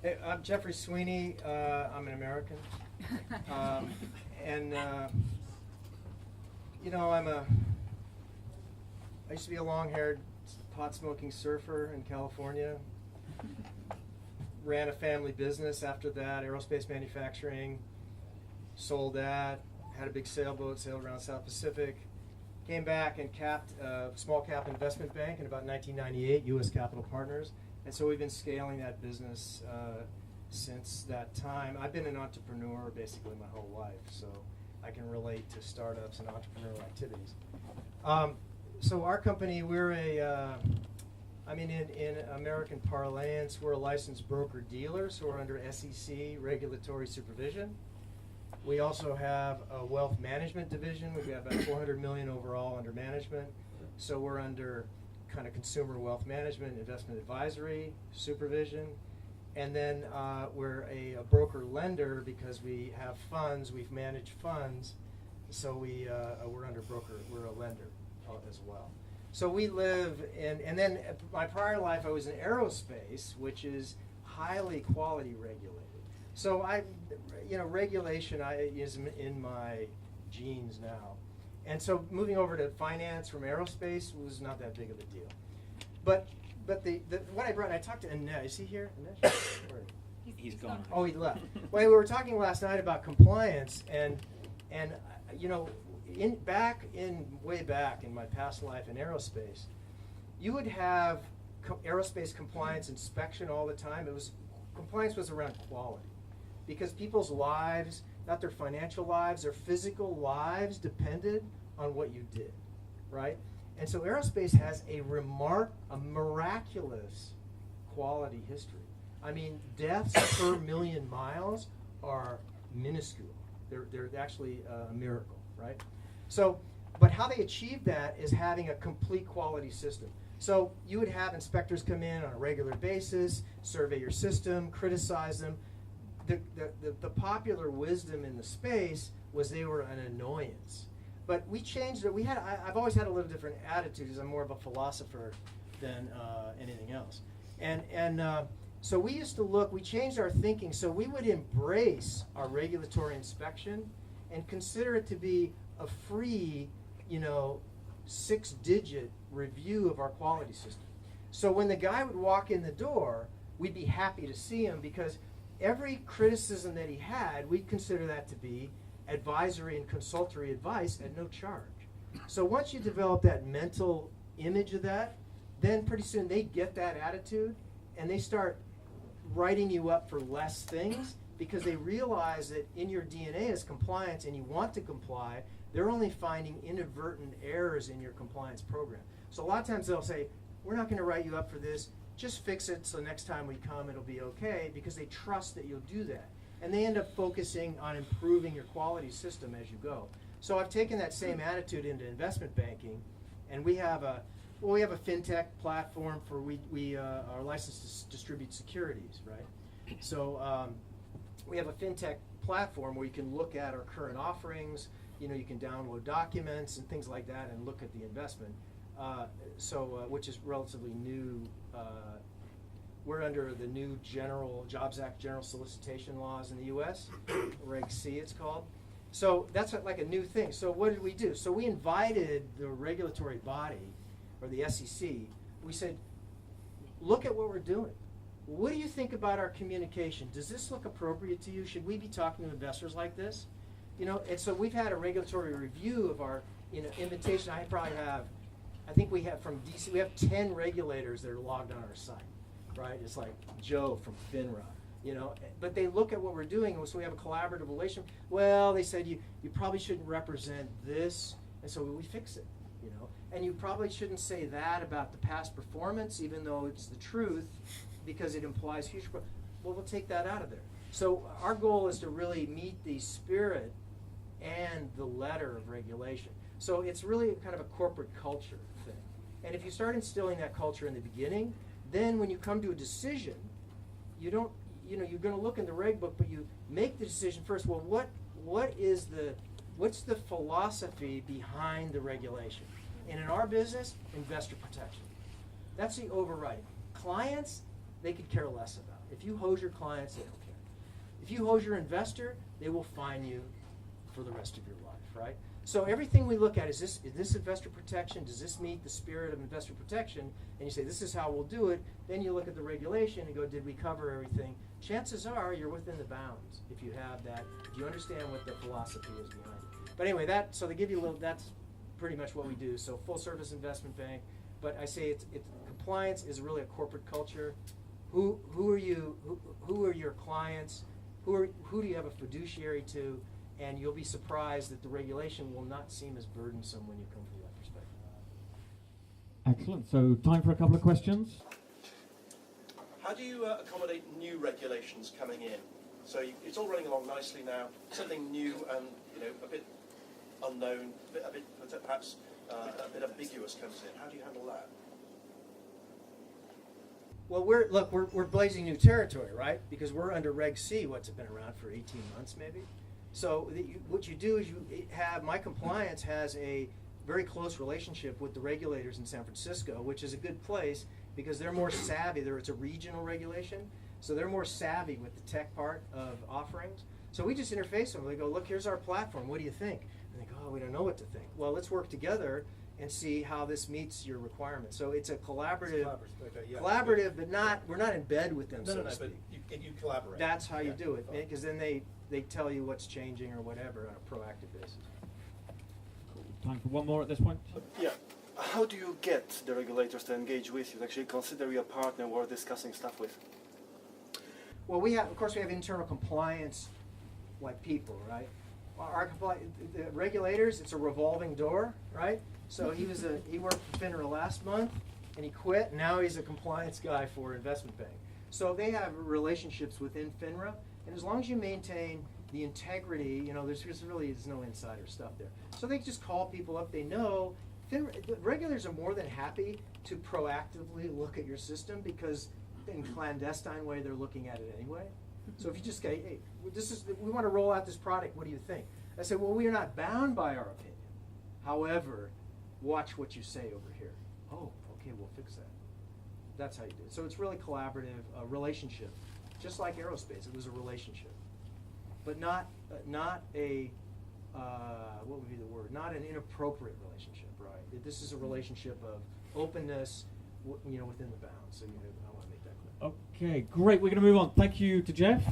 Hey, I'm Jeffrey Sweeney. I'm an American. And, you know, I used to be a long-haired, pot-smoking surfer in California. Ran a family business after that, aerospace manufacturing. Sold that. Had a big sailboat, sailed around South Pacific. Came back and capped a small cap investment bank in about 1998, U.S. Capital Partners. And so we've been scaling that business since that time. I've been an entrepreneur basically my whole life, so I can relate to startups and entrepreneurial activities. So our company, we're in American parlance, we're a licensed broker-dealer, so we're under SEC regulatory supervision. We also have a wealth management division. We've got about $400 million overall under management. So we're under kind of consumer wealth management, investment advisory, supervision. And then we're a broker lender because we have funds. We've managed funds. So we're under broker. We're a lender as well. So we live in, and then my prior life I was in aerospace, which is highly quality regulated. So regulation is in my genes now. And so moving over to finance from aerospace was not that big of a deal. But what I brought, I talked to Annette. Is he here? Annette? He's gone. Oh, he left. Well, we were talking last night about compliance, and you know, way back in my past life in aerospace, you would have aerospace compliance inspection all the time. Compliance was around quality. Because people's lives, not their financial lives, their physical lives depended on what you did, right? And so aerospace has a miraculous quality history. I mean, deaths per million miles are minuscule. They're actually a miracle, right? So, but how they achieve that is having a complete quality system. So you would have inspectors come in on a regular basis, survey your system, criticize them. The popular wisdom in the space was they were an annoyance. But we changed it. I've always had a little different attitude because I'm more of a philosopher than anything else. And so we used to we changed our thinking. So we would embrace our regulatory inspection and consider it to be a free, 6-digit review of our quality system. So when the guy would walk in the door, we'd be happy to see him because every criticism that he had, we'd consider that to be advisory and consultory advice at no charge. So once you develop that mental image of that, then pretty soon they get that attitude and they start writing you up for less things because they realize that in your DNA is compliance and you want to comply. They're only finding inadvertent errors in your compliance program. So a lot of times they'll say, we're not going to write you up for this. Just fix it so next time we come it'll be okay, because they trust that you'll do that. And they end up focusing on improving your quality system as you go. So I've taken that same attitude into investment banking, and we have a fintech platform for we are licensed to distribute securities, right? So we have a fintech platform where you can look at our current offerings. You can download documents and things like that and look at the investment. Which is relatively new. We're under the new Jobs Act general solicitation laws in the U.S., Reg C it's called. So that's like a new thing. So what did we do? So we invited the regulatory body, or the SEC. We said, look at what we're doing. What do you think about our communication? Does this look appropriate to you? Should we be talking to investors like this? And so we've had a regulatory review of our invitation. I think we have from DC, we have 10 regulators that are logged on our site, right? It's like Joe from FINRA, but they look at what we're doing, and so we have a collaborative relation. Well, they said you probably shouldn't represent this, and so we fix it, and you probably shouldn't say that about the past performance, even though it's the truth, because it implies future. Well, we'll take that out of there. So our goal is to really meet the spirit and the letter of regulation. So it's really kind of a corporate culture thing. And if you start instilling that culture in the beginning, then when you come to a decision, you're going to look in the reg book, but you make the decision first. Well, what's the philosophy behind the regulation? And in our business, investor protection. That's the overriding. Clients, they could care less about. If you hose your clients, they don't care. If you hose your investor, they will fine you for the rest of your life, right? So everything we look at is this investor protection? Does this meet the spirit of investor protection? And you say, this is how we'll do it. Then you look at the regulation and go, did we cover everything? Chances are you're within the bounds if you have that, if you understand what the philosophy is behind it. But anyway, so they give you a little, that's pretty much what we do. So full service investment bank. But I say it's compliance is really a corporate culture. Who are you? Who are your clients? Who do you have a fiduciary to? And you'll be surprised that the regulation will not seem as burdensome when you come from that perspective. Excellent. So time for a couple of questions. How do you accommodate new regulations coming in? So it's all running along nicely now. Something new and a bit unknown, a bit perhaps a bit ambiguous comes in. How do you handle that? Well, we're blazing new territory, right? Because we're under Reg C. What's it been around for 18 months, maybe? So what you do is my compliance has a very close relationship with the regulators in San Francisco, which is a good place because they're more savvy. It's a regional regulation, so they're more savvy with the tech part of offerings. So we just interface them. They go, look, here's our platform. What do you think? And they go, oh, we don't know what to think. Well, let's work together and see how this meets your requirements. So it's a collaborative, but we're not in bed with them. No, but you collaborate. That's how you do it, because then they tell you what's changing or whatever on a proactive basis. Cool. Time for one more at this point. Yeah. How do you get the regulators to engage with you, to actually consider you a partner worth discussing stuff with? Well, of course, we have internal compliance, like people, right? The regulators, it's a revolving door, right? So he worked for FINRA last month, and he quit. And now he's a compliance guy for investment bank. So they have relationships within FINRA, and as long as you maintain the integrity, there's no insider stuff there. So they just call people up. They know the regulators are more than happy to proactively look at your system because in clandestine way they're looking at it anyway. So if you just say, hey, we want to roll out this product, what do you think? I say, well, we are not bound by our opinion. However, watch what you say over here. Oh, okay, we'll fix that. That's how you do it. So it's really collaborative, relationship. Just like aerospace, it was a relationship. But not a, what would be the word? Not an inappropriate relationship, right? This is a relationship of openness, within the bounds. So I want to make that clear. Okay, great. We're going to move on. Thank you to Jeff.